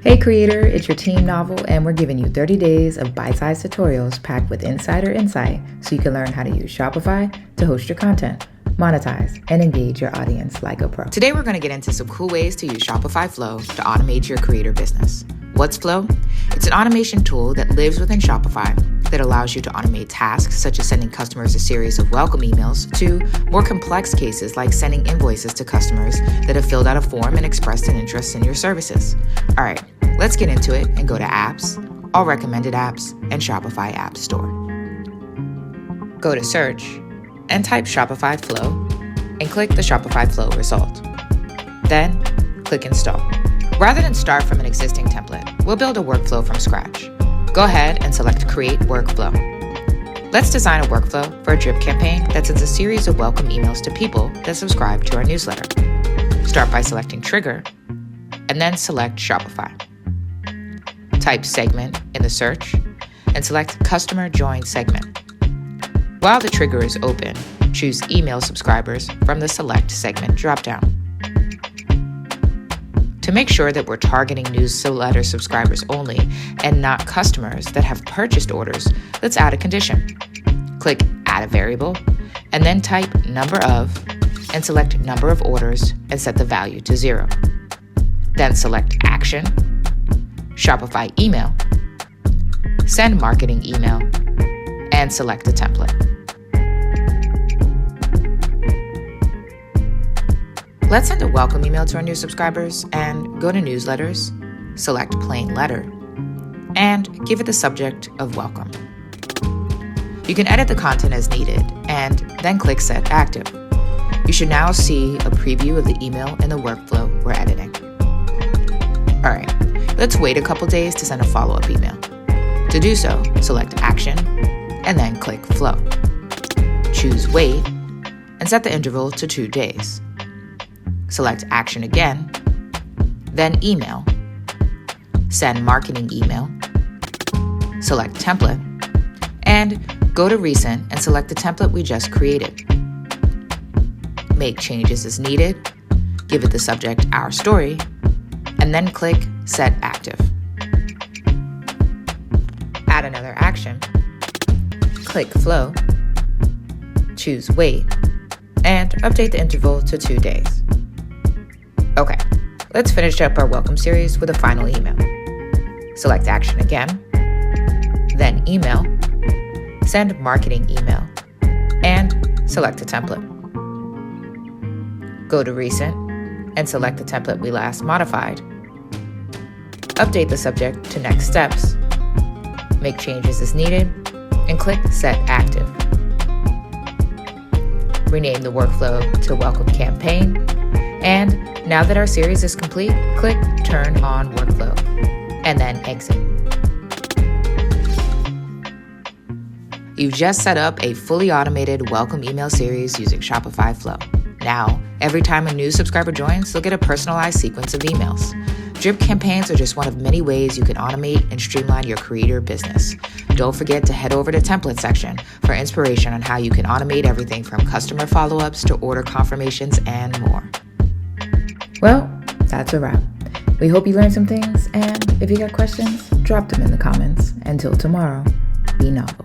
Hey creator, it's your team NOVL, and we're giving you 30 days of bite-sized tutorials packed with insider insight so you can learn how to use Shopify to host your content, monetize, and engage your audience like a pro. Today we're going to get into some cool ways to use Shopify Flow to automate your creator business. What's Flow? It's an automation tool that lives within Shopify that allows you to automate tasks such as sending customers a series of welcome emails to more complex cases like sending invoices to customers that have filled out a form and expressed an interest in your services. All right, let's get into it and go to Apps, All Recommended Apps, and Shopify App Store. Go to Search and type Shopify Flow and click the Shopify Flow result. Then click Install. Rather than start from an existing template, we'll build a workflow from scratch. Go ahead and select Create Workflow. Let's design a workflow for a drip campaign that sends a series of welcome emails to people that subscribe to our newsletter. Start by selecting Trigger, and then select Shopify. Type Segment in the search, and select Customer Join Segment. While the trigger is open, choose Email Subscribers from the Select Segment dropdown. To make sure that we're targeting newsletter subscribers only and not customers that have purchased orders, let's add a condition. Click Add a Variable, and then type Number of, and select Number of Orders and set the value to 0. Then select Action, Shopify Email, Send Marketing Email, and select a template. Let's send a welcome email to our new subscribers and go to Newsletters, select Plain Letter, and give it the subject of Welcome. You can edit the content as needed and then click Set Active. You should now see a preview of the email in the workflow we're editing. All right, let's wait a couple days to send a follow-up email. To do so, select Action and then click Flow. Choose Wait and set the interval to 2 days. Select Action again, then Email, Send Marketing Email, select Template, and go to Recent and select the template we just created. Make changes as needed, give it the subject Our Story, and then click Set Active. Add another action, click Flow, choose Wait, and update the interval to 2 days. Okay, let's finish up our welcome series with a final email. Select Action again, then Email, Send Marketing Email, and select a template. Go to Recent and select the template we last modified. Update the subject to Next Steps, make changes as needed, and click Set Active. Rename the workflow to Welcome Campaign, and now that our series is complete, click Turn on Workflow, and then exit. You've just set up a fully automated welcome email series using Shopify Flow. Now, every time a new subscriber joins, they'll get a personalized sequence of emails. Drip campaigns are just one of many ways you can automate and streamline your creator business. Don't forget to head over to Template section for inspiration on how you can automate everything from customer follow-ups to order confirmations and more. Well, that's a wrap. We hope you learned some things, and if you got questions, drop them in the comments. Until tomorrow, be NOVL.